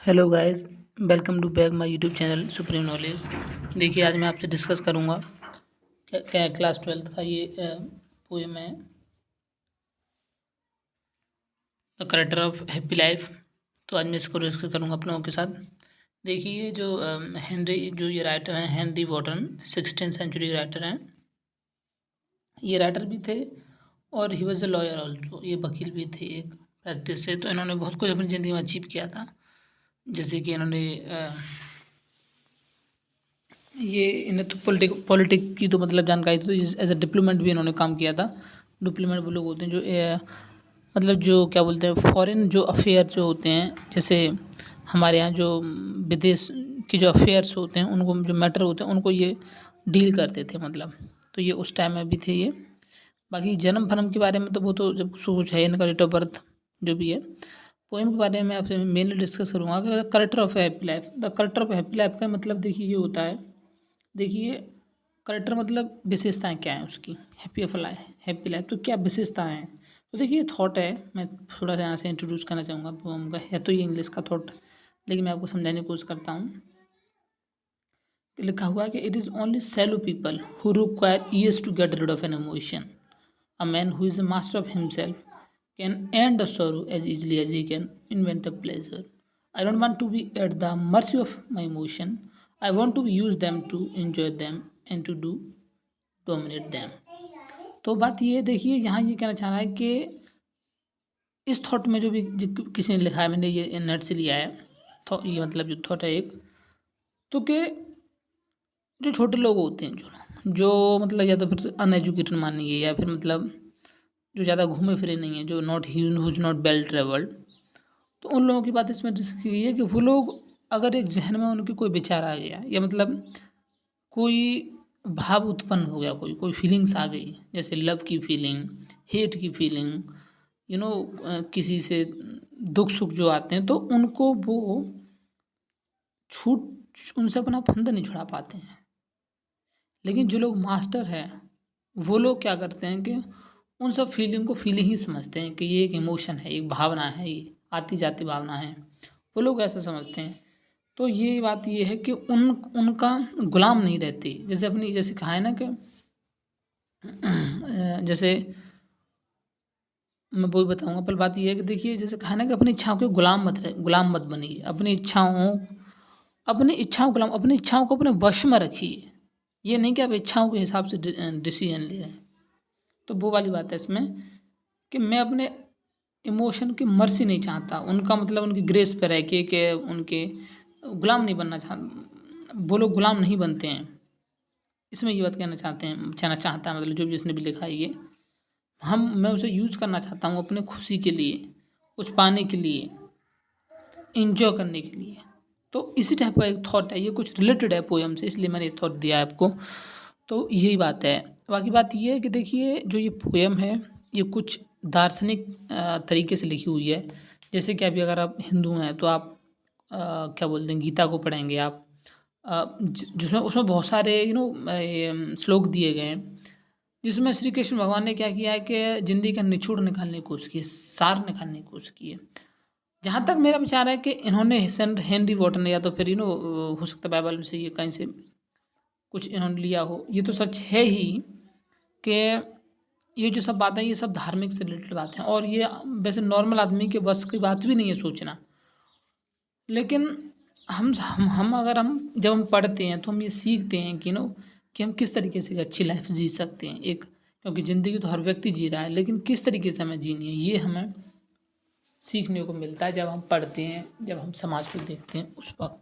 Hello guys, welcome to back my YouTube channel supreme knowledge. देखिए, आज मैं आपसे डिस्कस करूंगा क्या क्लास 12th का ये पोएम है, the character of happy life. तो आज मैं इसको डिस्कस करूंगा आप लोगों के साथ। देखिए, ये जो हेनरी जो ये राइटर हैं, Henry Wharton 16th century writer हैं। ये राइटर भी थे और he was a lawyer also, ये वकील भी थे एक प्रैक्टिस से। तो इन्होंने बहुत कुछ अपनी ज़िंदगी में अचीव किया था। जैसे कि इन्होंने ये इन्हें तो पॉलिटिक की तो मतलब जानकारी थी, तो एज अ डिप्लोमेट भी इन्होंने काम किया था। डिप्लोमेट वो लोग होते हैं जो मतलब जो क्या बोलते हैं, फॉरेन जो अफेयर जो होते हैं, जैसे हमारे यहाँ जो विदेश के जो अफेयर्स होते हैं, उनको जो मैटर होते हैं उनको ये डील करते थे मतलब। तो ये उस टाइम में भी थे ये। बाकी जन्म फनम के बारे में तो वो तो जब कुछ है, इनका डेट ऑफ बर्थ जो भी है। पोएम के बारे में आपसे मेनली डिस्कस करूँगा कि character of happy life. The character of happy life का मतलब देखिए ये होता है। देखिए, करेक्टर मतलब विशेषताएं क्या हैं उसकी। हैप्पी लाइफ तो क्या विशेषताएं हैं। तो देखिए, थॉट है, मैं थोड़ा सा यहाँ से इंट्रोड्यूस करना चाहूँगा पोएम का। है तो ये इंग्लिश का थॉट, लेकिन मैं आपको समझाने की कोशिश करता हूँ। लिखा हुआ है कि it is only shallow people who require years to get rid of an emotion. A man who is a master of himself can end a sorrow as easily as he can invent a pleasure. I don't want to be at the mercy of my emotion. I want to use them to enjoy them and to do dominate them. तो बात ये देखिए, यहाँ ये कहना चाह रहा है कि इस थॉट में जो भी किसी ने लिखा है, मैंने ये नेट से लिया है। तो ये मतलब जो थॉट है एक, तो कि जो छोटे लोग होते हैं, जो मतलब या तो फिर अनएजुकेटेड मानिए, या फिर मतलब जो ज़्यादा घूमे फिरे नहीं है, जो not he whose not well travelled, तो उन लोगों की बात इसमें डिस्कस की गई है कि वो लोग अगर एक जहन में उनके कोई विचार आ गया, या मतलब कोई भाव उत्पन्न हो गया, कोई कोई फीलिंग्स आ गई, जैसे लव की फीलिंग, हेट की फीलिंग, किसी से दुख सुख जो आते हैं, तो उनको वो छूट उनसे अपना फंदा नहीं छुड़ा पाते हैं। लेकिन जो लोग मास्टर हैं, वो लोग क्या करते हैं कि उन सब फीलिंग को फीलिंग ही समझते हैं कि ये एक इमोशन है, एक भावना है, ये आती जाती भावना है। वो लोग ऐसा समझते हैं। तो ये बात ये है कि उनका गुलाम नहीं रहते। जैसे अपनी जैसे कहा है ना कि जैसे मैं वही बताऊंगा। पर बात ये है कि देखिए, जैसे कहा है ना कि अपनी इच्छाओं के गुलाम मत बनिए। अपनी इच्छाओं को अपने वश में रखिए। ये नहीं कि आप इच्छाओं के हिसाब से डिसीजन ले रहे हैं। तो वो वाली बात है इसमें कि मैं अपने इमोशन की मर्जी नहीं चाहता, उनका मतलब उनकी ग्रेस पे रह के उनके गुलाम नहीं बनना चाहता। वो लोग गुलाम नहीं बनते हैं। इसमें ये बात कहना चाहता है, मतलब जो भी जिसने भी लिखा है ये, मैं उसे यूज़ करना चाहता हूँ अपने खुशी के लिए, कुछ पाने के लिए, इंजॉय करने के लिए। तो इसी टाइप का एक थॉट है, ये कुछ रिलेटेड है पोएम से, इसलिए मैंने थॉट दिया है आपको। तो यही बात है। बाकी बात ये है कि देखिए, जो ये पोएम है, ये कुछ दार्शनिक तरीके से लिखी हुई है। जैसे कि अभी अगर आप हिंदू हैं तो आप क्या बोलते हैं, गीता को पढ़ेंगे आप, जिसमें उसमें बहुत सारे श्लोक दिए गए हैं, जिसमें श्री कृष्ण भगवान ने क्या किया है कि ज़िंदगी का निचोड़ निकालने की कोशिश की है, सार निकालने की कोशिश की है। जहाँ तक मेरा विचार है कि इन्होंने सेंट हेनरी वॉटन, या तो फिर हो सकता है बाइबल में से ये कहीं से कुछ इन्होंने लिया हो। ये तो सच है ही कि ये जो सब बातें, ये सब धार्मिक से रिलेटेड बातें हैं, और ये वैसे नॉर्मल आदमी के बस की बात भी नहीं है सोचना। लेकिन हम अगर हम जब हम पढ़ते हैं तो हम ये सीखते हैं कि हम किस तरीके से एक अच्छी लाइफ जी सकते हैं एक। क्योंकि ज़िंदगी तो हर व्यक्ति जी रहा है, लेकिन किस तरीके से हमें जीनी है, ये हमें सीखने को मिलता है जब हम पढ़ते हैं, जब हम समाज को देखते हैं उस वक्त।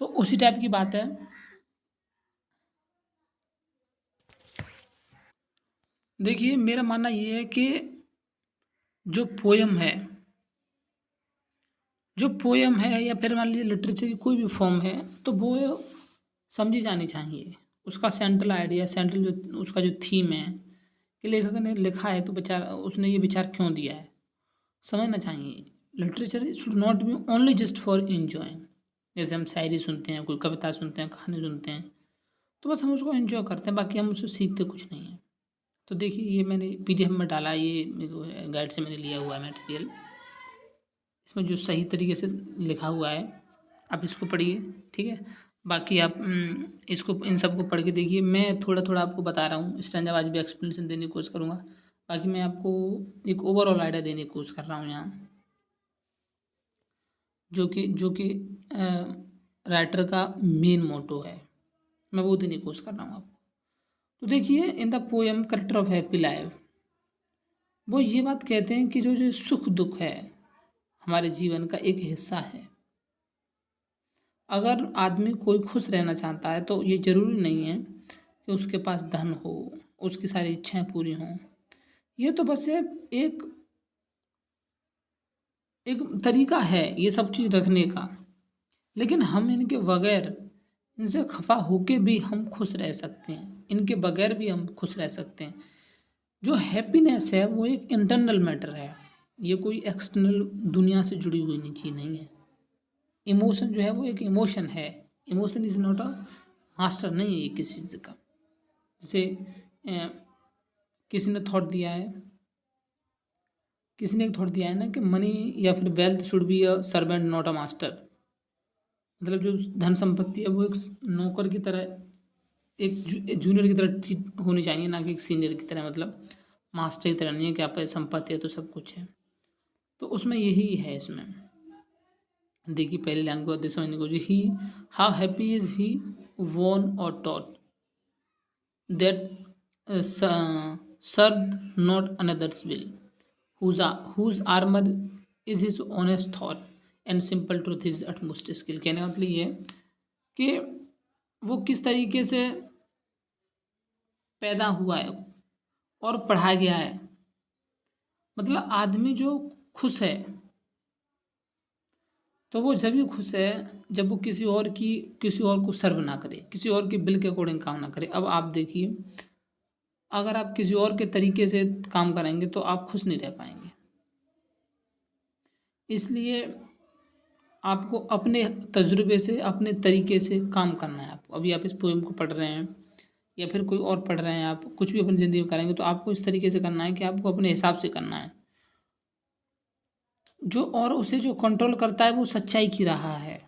तो उसी टाइप की बात है। देखिए, मेरा मानना ये है कि जो पोयम है या फिर मान लीजिए लिटरेचर की कोई भी फॉर्म है, तो वो समझी जानी चाहिए। उसका सेंट्रल आइडिया, सेंट्रल जो उसका जो थीम है कि लेखक ने लिखा है तो बेचारा उसने ये विचार क्यों दिया है, समझना चाहिए। Literature should not be only just for enjoying. जैसे हम शायरी सुनते हैं, कोई कविता सुनते हैं, कहानी सुनते हैं, तो बस हम उसको एंजॉय करते हैं, बाकी हम उससे सीखते कुछ नहीं हैं। तो देखिए, ये मैंने PDF में डाला, ये गाइड से मैंने लिया हुआ है मटेरियल। इसमें जो सही तरीके से लिखा हुआ है आप इसको पढ़िए, ठीक है। बाकी आप इसको इन सबको पढ़ के देखिए। मैं थोड़ा थोड़ा आपको बता रहा हूँ, स्टैंजा वाइज भी एक्सप्लेनेशन देने की कोशिश करूँगा। बाकी मैं आपको एक ओवरऑल आइडिया देने की कोशिश कर रहा हूँ यहाँ, जो कि राइटर का मेन मोटो है, मैं वो देने की कोशिश कर रहा हूँ आपको। तो देखिए, in the poem character of happy life वो ये बात कहते हैं कि जो जो सुख दुख है हमारे जीवन का एक हिस्सा है। अगर आदमी कोई खुश रहना चाहता है तो ये ज़रूरी नहीं है कि उसके पास धन हो, उसकी सारी इच्छाएं पूरी हों। ये तो बस एक एक तरीका है ये सब चीज़ रखने का, लेकिन हम इनके बगैर, इनसे खफा होके भी हम खुश रह सकते हैं, इनके बगैर भी हम खुश रह सकते हैं। जो हैप्पीनेस है वो एक इंटरनल मैटर है, ये कोई एक्सटर्नल दुनिया से जुड़ी हुई चीज़ नहीं है। इमोशन जो है वो एक इमोशन है, emotion is not a master नहीं है ये किसी चीज़ का। जैसे किसी ने थॉट दिया है, किसी ने एक थॉट दिया है ना कि मनी या फिर wealth should be a servant not a master. मतलब जो धन संपत्ति है वो एक नौकर की तरह, एक जूनियर की तरह ट्रीट होनी चाहिए, ना कि एक सीनियर की तरह। मतलब मास्टर की तरह नहीं है कि आप संपत्ति है तो सब कुछ है। तो उसमें यही है इसमें। देखिए पहले लाइन को समझने की कोशिश, he how happy is he won और taught that serve not another's will whose armor is his honest thought and simple truth is utmost skill। कहने का मतलब ये कि वो किस तरीके से पैदा हुआ है और पढ़ा गया है। मतलब आदमी जो खुश है तो वो जब भी खुश है जब वो किसी और को सर्व ना करे, किसी और के बिल के अकॉर्डिंग काम ना करे। अब आप देखिए, अगर आप किसी और के तरीके से काम करेंगे तो आप खुश नहीं रह पाएंगे। इसलिए आपको अपने तजुर्बे से, अपने तरीके से काम करना है। आपको अभी आप इस पोएम को पढ़ रहे हैं या फिर कोई और पढ़ रहे हैं, आप कुछ भी अपनी ज़िंदगी में करेंगे तो आपको इस तरीके से करना है कि आपको अपने हिसाब से करना है। जो और उसे जो कंट्रोल करता है वो सच्चाई की राह है,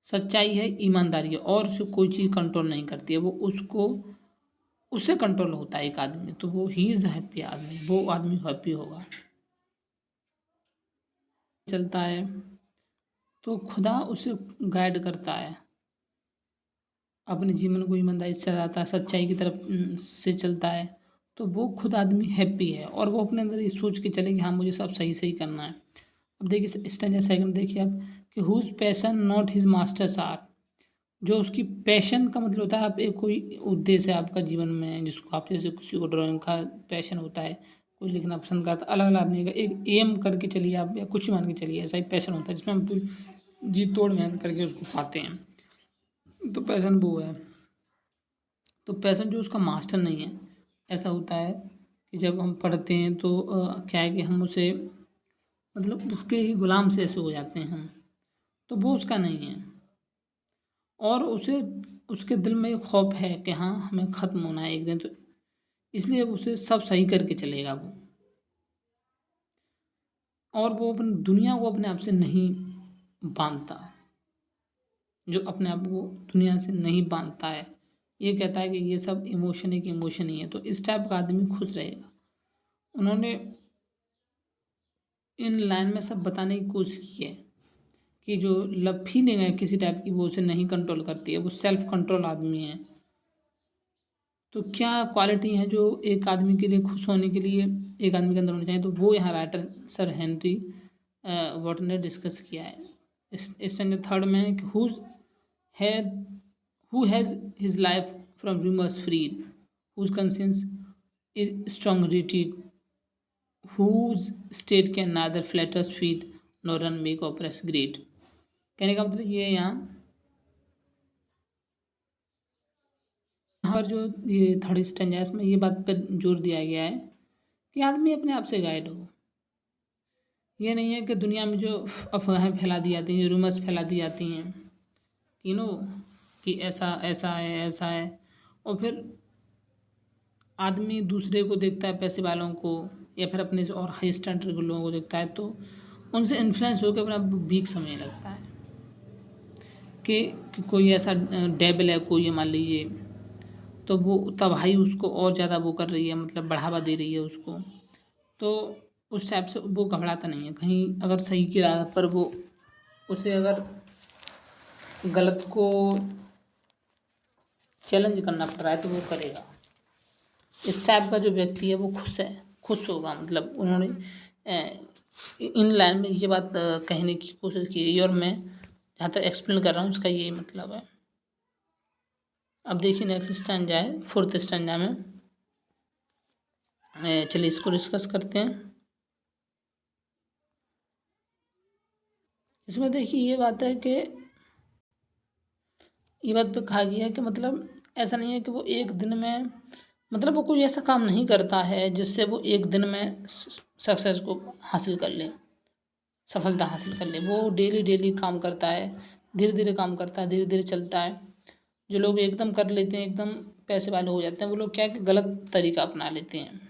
सच्चाई है, ईमानदारी है, और उसे कोई चीज़ कंट्रोल नहीं करती है। वो उससे कंट्रोल होता है एक आदमी, तो वो ही इज़ हैप्पी आदमी, वो आदमी हैप्पी होगा। चलता है तो खुदा उसे गाइड करता है, अपने जीवन को ईमानदारी से चलाता है, सच्चाई की तरफ से चलता है, तो वो खुद आदमी हैप्पी है। और वो अपने अंदर ये सोच के चले कि हाँ मुझे सब सही सही करना है। अब देखिए स्टैंजा सेकंड देखिए आप कि whose passion not his masters are. जो उसकी पैशन का मतलब होता है, आप एक कोई उद्देश्य है आपका जीवन में, जिसको आप जैसे किसी को ड्राइंग का पैशन होता है, कोई लिखना पसंद करता है, अलग अलग आदमी का एक एम करके चलिए आप, या कुछ मान के चलिए, ऐसा ही पैशन होता है जिसमें हम पूरी जी तोड़ मेहनत करके उसको पाते हैं, तो पैशन वो है। तो पैशन जो उसका मास्टर नहीं है, ऐसा होता है कि जब हम पढ़ते हैं तो क्या है कि हम उसे मतलब उसके ही गुलाम से ऐसे हो जाते हैं हम, तो वो उसका नहीं है। और उसे उसके दिल में एक खौफ है कि हाँ हमें ख़त्म होना है एक दिन, तो इसलिए उसे सब सही करके चलेगा वो। और वो अपनी दुनिया को अपने आप से नहीं बांधता, जो अपने आप को दुनिया से नहीं बांधता है, ये कहता है कि ये सब इमोशन एक इमोशन ही है, तो इस टाइप का आदमी खुश रहेगा। उन्होंने इन लाइन में सब बताने की कोशिश की है कि जो लव फीलिंग है किसी टाइप की वो उसे नहीं कंट्रोल करती है, वो सेल्फ कंट्रोल आदमी है। तो क्या क्वालिटी है जो एक आदमी के लिए खुश होने के लिए एक आदमी के अंदर होनी चाहिए, तो वो यहाँ राइटर सर हेनरी वॉट ने डिस्कस किया है। स्टैंडर्ड थर्ड में had who has his life from rumours freed, whose conscience is strong retreat, whose state can neither flatter feet nor run make oppress great। कहने का मतलब ये यहाँ पर जो ये थर्ड स्टेंज है इसमें ये बात पर जोर दिया गया है कि आदमी अपने आप से गाइड हो। ये नहीं है कि दुनिया में जो अफवाहें फैला दी जाती हैं, रूमर्स फैला दी जाती हैं, कि ऐसा ऐसा है ऐसा है, और फिर आदमी दूसरे को देखता है, पैसे वालों को या फिर अपने से और हाई स्टैंडर्ड के लोगों को देखता है, तो उनसे इन्फ्लुएंस होकर अपना वीक समझने लगता है कि कोई ऐसा डेविल है कोई, मान लीजिए, तो वो तबाही उसको और ज़्यादा वो कर रही है, मतलब बढ़ावा दे रही है उसको। तो उस टाइप से वो घबराता नहीं है। कहीं अगर सही की राह पर वो उसे अगर गलत को चैलेंज करना पड़ रहा है तो वो करेगा। इस टाइप का जो व्यक्ति है वो खुश होगा। मतलब उन्होंने इन लाइन में ये बात कहने की कोशिश की है, और मैं जहाँ तक एक्सप्लेन कर रहा हूँ उसका यही मतलब है। अब देखिए नेक्स्ट स्टैंजा है, 4th स्टैंजा में। चलिए इसको डिस्कस करते हैं। इसमें देखिए ये बात है कि ये बात पे कहा गया है कि मतलब ऐसा नहीं है कि वो एक दिन में, मतलब वो कोई ऐसा काम नहीं करता है जिससे वो एक दिन में सक्सेस को हासिल कर ले, सफलता हासिल कर ले। वो डेली डेली काम करता है, धीरे धीरे काम करता है, धीरे धीरे चलता है। जो लोग एकदम कर लेते हैं, एकदम पैसे वाले हो जाते हैं, वो लोग क्या है कि गलत तरीका अपना लेते हैं।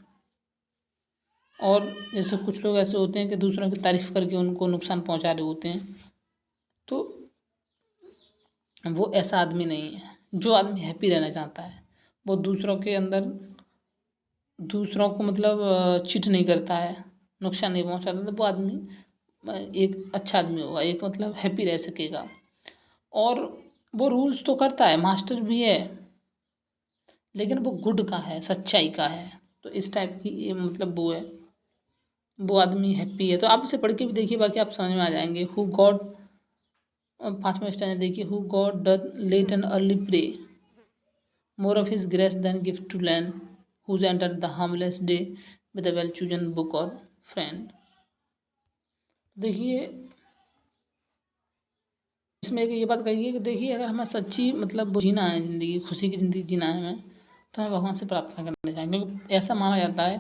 और जैसे कुछ लोग ऐसे होते हैं कि दूसरों की तारीफ करके उनको नुकसान पहुंचा रहे होते हैं, तो वो ऐसा आदमी नहीं है। जो आदमी हैप्पी रहना चाहता है वो दूसरों के अंदर, दूसरों को मतलब चीट नहीं करता है, नुकसान नहीं पहुंचाता, तो वो आदमी एक अच्छा आदमी होगा, एक मतलब हैप्पी रह सकेगा। और वो रूल्स तो करता है, मास्टर भी है, लेकिन वो गुड का है, सच्चाई का है। तो इस टाइप की ये मतलब वो है, वो आदमी हैप्पी है। तो आप इसे पढ़ के भी देखिए, बाकी आप समझ में आ जाएंगे। हु गॉड, 5वां स्टैंजा देखिए, who God doth late and early pray, more of his grace than gift to lend, whose enter the harmless day with a well chosen book or friend. देखिए इसमें एक ये बात कही है कि देखिए अगर हमें सच्ची मतलब जीना है, ज़िंदगी खुशी की ज़िंदगी जीना है हमें, तो हमें भगवान से प्रार्थना करनी चाहिए। क्योंकि ऐसा माना जाता है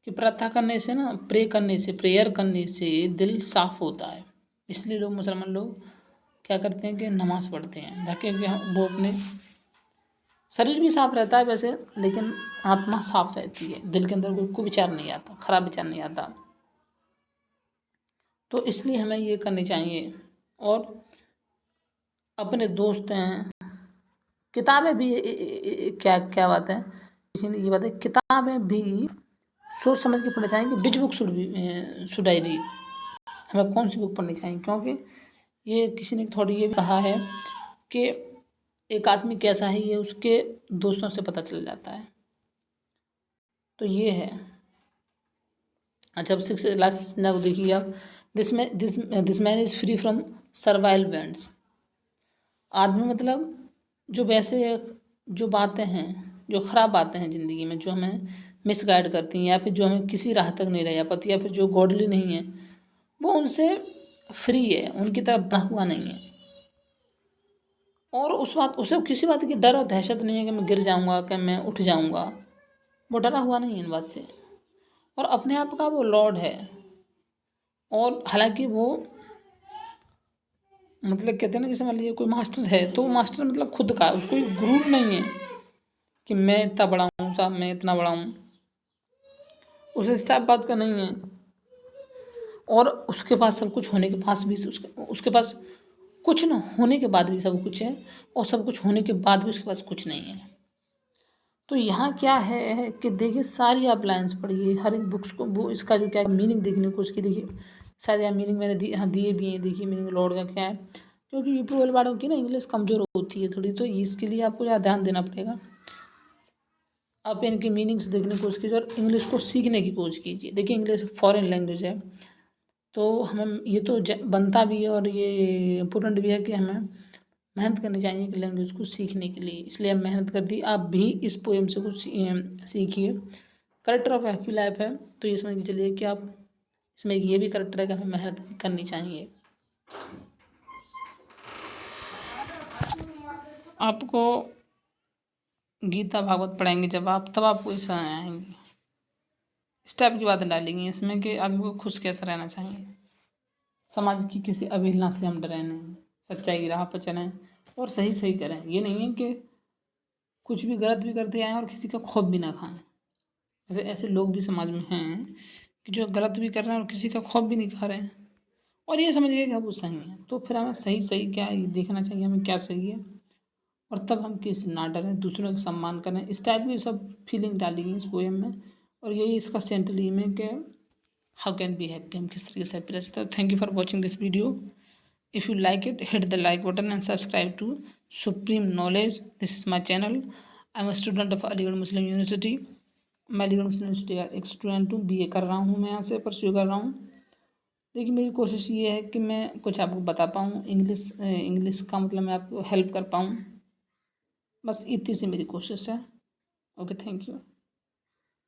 कि प्रार्थना करने से ना, प्रेयर करने से दिल साफ होता है। इसलिए लोग, मुसलमान लोग क्या करते हैं कि नमाज़ पढ़ते हैं, ताकि वो अपने शरीर भी साफ रहता है वैसे, लेकिन आत्मा साफ रहती है, दिल के अंदर कोई विचार नहीं आता, खराब विचार नहीं आता। तो इसलिए हमें ये करनी चाहिए। और अपने दोस्त हैं, किताबें भी क्या क्या बात है, इसलिए ये बात है, किताबें भी सोच समझ के पढ़ना चाहिए कि which book should I read, हमें कौन सी बुक पढ़नी चाहिए। क्योंकि ये किसी ने थोड़ी ये भी कहा है कि एक आदमी कैसा है ये उसके दोस्तों से पता चल जाता है। तो ये है। अच्छा, अब 6 लास्ट ना देखिए आप, this man is free from servile bands. आदमी मतलब जो वैसे जो बातें हैं, जो ख़राब बातें हैं ज़िंदगी में, जो हमें मिसगाइड करती हैं, या फिर जो हमें किसी राह तक नहीं ले जा पाती, या फिर जो गॉडली नहीं है, वो उनसे फ्री है, उनकी तरफ बना हुआ नहीं है। और उसे किसी बात की डर और दहशत नहीं है कि मैं गिर जाऊंगा, कि मैं उठ जाऊंगा। वो डरा हुआ नहीं है इन बात से, और अपने आप का वो लॉर्ड है। और हालांकि वो मतलब कहते हैं ना, जैसे मान लीजिए कोई मास्टर है, तो वो मास्टर मतलब खुद का, उसको कोई गुरूर नहीं है कि मैं इतना बड़ा हूँ साहब, मैं इतना बड़ा हूँ, उसे इस टाइप बात का नहीं है। और उसके पास सब कुछ होने के पास भी उसके पास कुछ न होने के बाद भी सब कुछ है, और सब कुछ होने के बाद भी उसके पास कुछ नहीं है। तो यहाँ क्या है कि देखिए सारी आप लाइन्स पढ़िए, हर एक बुक्स को, वो इसका जो क्या मीनिंग देखने को उसकी देखिए, शायद यहाँ मीनिंग मैंने दिए भी हैं। देखिए मीनिंग लॉर्ड का क्या है, क्योंकि यूपी वाले वालों की ना इंग्लिश कमज़ोर होती है थोड़ी, तो इसके लिए आपको ज़्यादा ध्यान देना पड़ेगा। आप इनकी मीनिंग्स देखने की कोशिश कीजिए और इंग्लिश को सीखने की कोशिश कीजिए। देखिए इंग्लिश फॉरेन लैंग्वेज है, तो हमें ये तो बनता भी है, और ये इम्पोर्टेंट भी है कि हमें मेहनत करनी चाहिए कि लैंग्वेज को सीखने के लिए। इसलिए हम मेहनत करती, आप भी इस पोएम से कुछ सीखिए। करेक्टर ऑफ हैप्पी लाइफ है, तो ये समझ के चलिए कि आप इसमें ये भी करेक्टर है कि हमें मेहनत भी करनी चाहिए। आपको गीता भागवत पढ़ाएंगे जब आप, तब आपको ये समझ आएंगी। इस टाइप की बातें डालेंगी इसमें कि आदमी को खुश कैसा रहना चाहिए, समाज की किसी अवहेलना से हम डरें नहीं, सच्चाई की राह पर चलें और सही सही करें। ये नहीं है कि कुछ भी गलत भी करते आएँ और किसी का खौफ भी ना खाएं। ऐसे ऐसे लोग भी समाज में हैं कि जो गलत भी कर रहे हैं और किसी का खौफ भी नहीं खा रहे हैं। और ये समझ गए कि वो सही है, तो फिर हमें सही क्या है ये देखना चाहिए, हमें क्या सही है, और तब हम किसी से ना डरें, दूसरों का सम्मान करें। इस टाइप की सब फीलिंग डाली गई इस पोएम में, और यही इसका सेंट्रल एम है कि हाउ कैन बी हैप्पी, हम किस तरीके से हैप्पी रह सकते हैं। Thank you for watching this video. If you like it, hit the like button and subscribe to Supreme Knowledge. This is my channel. I'm a student of Aligarh Muslim University. मैं अलीगढ़ मुस्लिम university का एक student हूँ, BA कर रहा हूँ, मैं यहाँ से परस्यू कर रहा हूँ। देखिए मेरी कोशिश ये है कि मैं कुछ आपको बता पाऊँ, इंग्लिश का मतलब मैं आपको हेल्प कर पाऊँ, बस इतनी सी मेरी कोशिश है। Okay, thank you.